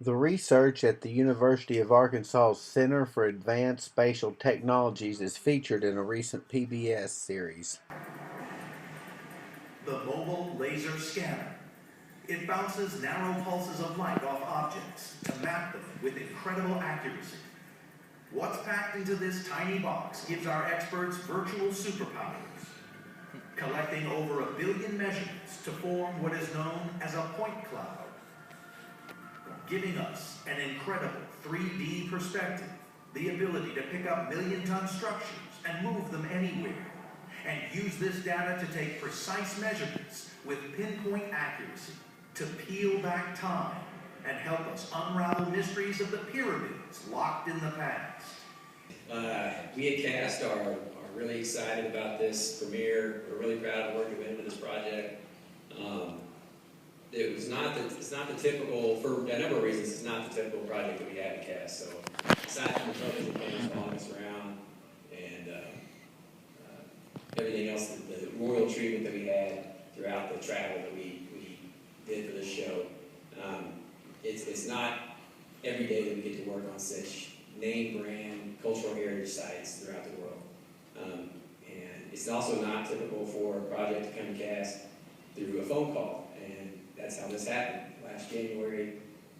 The research at the University of Arkansas's Center for Advanced Spatial Technologies is featured in a recent PBS series. The mobile laser scanner. It bounces narrow pulses of light off objects to map them with incredible accuracy. What's packed into this tiny box gives our experts virtual superpowers, collecting over 1 billion measurements to form what is known as a point cloud, giving us an incredible 3D perspective, the ability to pick up million-ton structures and move them anywhere, and use this data to take precise measurements with pinpoint accuracy to peel back time and help us unravel mysteries of the pyramids locked in the past. We at CAST are really excited about this premiere. We're really proud of the work that went into this project. It's not the typical, for a number of reasons, it's not the typical project that we have at CAST. So aside from the television cameras following us around and everything else, the royal treatment that we had throughout the travel that we did for this show, it's not every day that we get to work on such name brand cultural heritage sites throughout the world. And it's also not typical for a project to come to CAST through a phone call, and that's how this happened. Last January,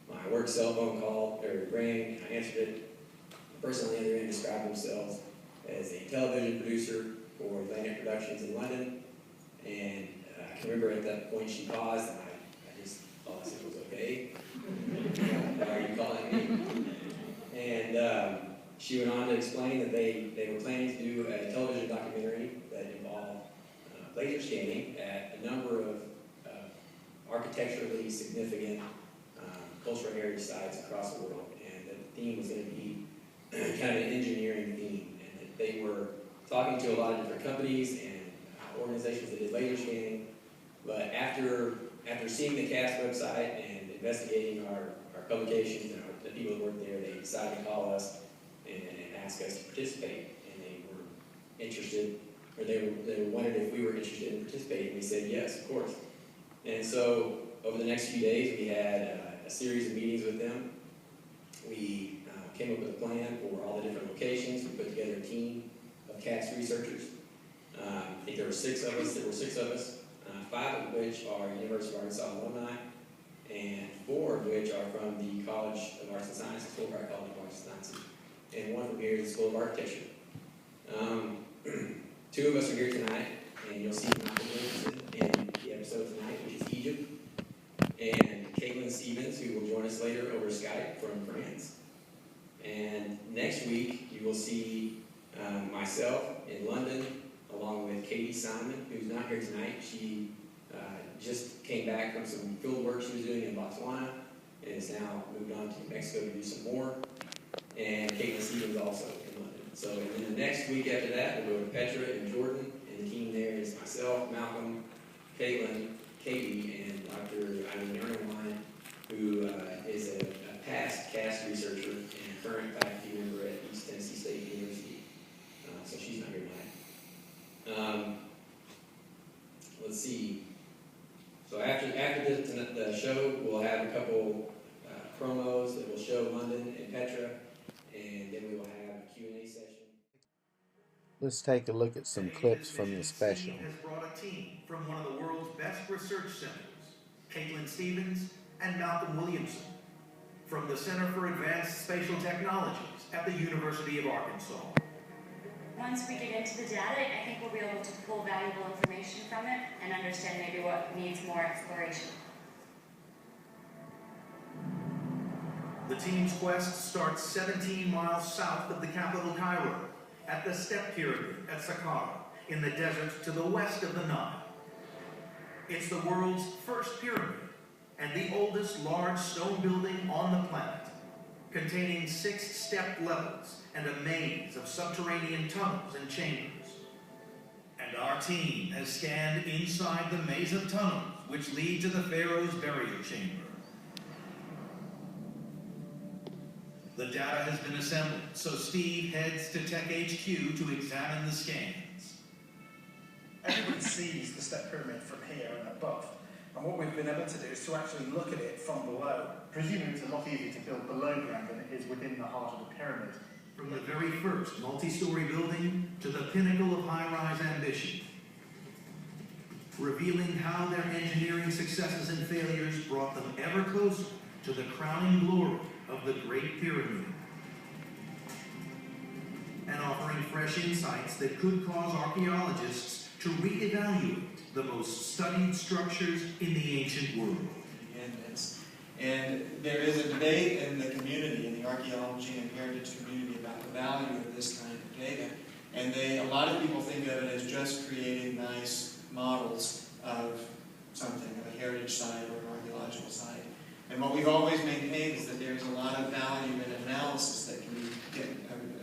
my work cell phone call rang. I answered it. The person on the other end described themselves as a television producer for Atlantic Productions in London, and I can remember at that point she paused, and I just thought it was okay. Why are you calling me? And she went on to explain that they were planning to do a television documentary that involved laser scanning at a number of architecturally significant cultural heritage sites across the world. And the theme was going to be kind of an engineering theme. And that they were talking to a lot of different companies and organizations that did laser scanning. But after seeing the CAST website and investigating our publications and the people that worked there, they decided to call us and ask us to participate. And they were interested, or they wondered if we were interested in participating. We said yes, of course. And so over the next few days, we had a series of meetings with them. We came up with a plan for all the different locations. We put together a team of CAST researchers. I think there were 6 of us. 5 of which are University of Arkansas alumni, and 4 of which are from the College of Arts and Sciences, Fulbright College of Arts and Sciences, and 1 from here is the School of Architecture. 2 of us are here tonight, and you'll see Michael Williamson in the episode tonight, which is Egypt, and Caitlin Stevens, who will join us later over Skype from France. And next week, you will see myself in London, along with Katie Simon, who's not here tonight. She just came back from some field work she was doing in Botswana and has now moved on to Mexico to do some more. And Caitlin Stevens also in London. So in the next week after that, we'll go to Petra in Jordan, and the team there is myself, Malcolm, Caitlin, Katie, and Dr. Eileen Erlenwein, who is a past CAST researcher and current faculty member at East Tennessee State University. So she's not here tonight. Let's see. So after the show, we'll have a couple promos that will show London and Petra, and then we will have a Q&A session. Let's take a look at some clips from the special. Steve has brought a team from one of the world's best research centers, Caitlin Stevens and Malcolm Williamson, from the Center for Advanced Spatial Technologies at the University of Arkansas. Once we get into the data, I think we'll be able to pull valuable information from it and understand maybe what needs more exploration. The team's quest starts 17 miles south of the capital Cairo, at the Step Pyramid at Saqqara, in the desert to the west of the Nile. It's the world's first pyramid and the oldest large stone building on the planet, containing 6 stepped levels and a maze of subterranean tunnels and chambers. And our team has scanned inside the maze of tunnels which lead to the pharaoh's burial chamber. The data has been assembled, so Steve heads to Tech HQ to examine the scans. Everybody sees the step pyramid from here and above, And what we've been able to do is to actually look at it from below. Presumably it's a lot easier to build below ground than it is within the heart of the pyramid. From the very first multi-story building to the pinnacle of high-rise ambition, revealing how their engineering successes and failures brought them ever closer to the crowning glory of the Great Pyramid, and offering fresh insights that could cause archaeologists to reevaluate the most studied structures in the ancient world. And there is a debate in the community, in the archaeology and heritage community, about the value of this kind of data. And a lot of people think of it as just creating nice models of something, of a heritage site or an archaeological site. And what we've always maintained is that there's a lot of value in analysis that can be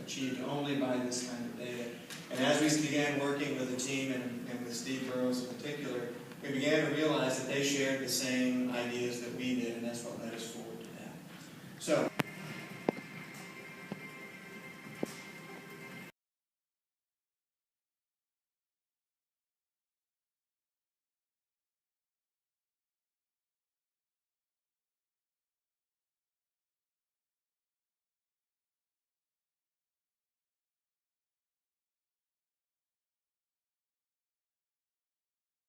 achieved only by this kind of data. And as we began working with the team and with Steve Burrows in particular, we began to realize that they shared the same ideas that we did, and that's what led us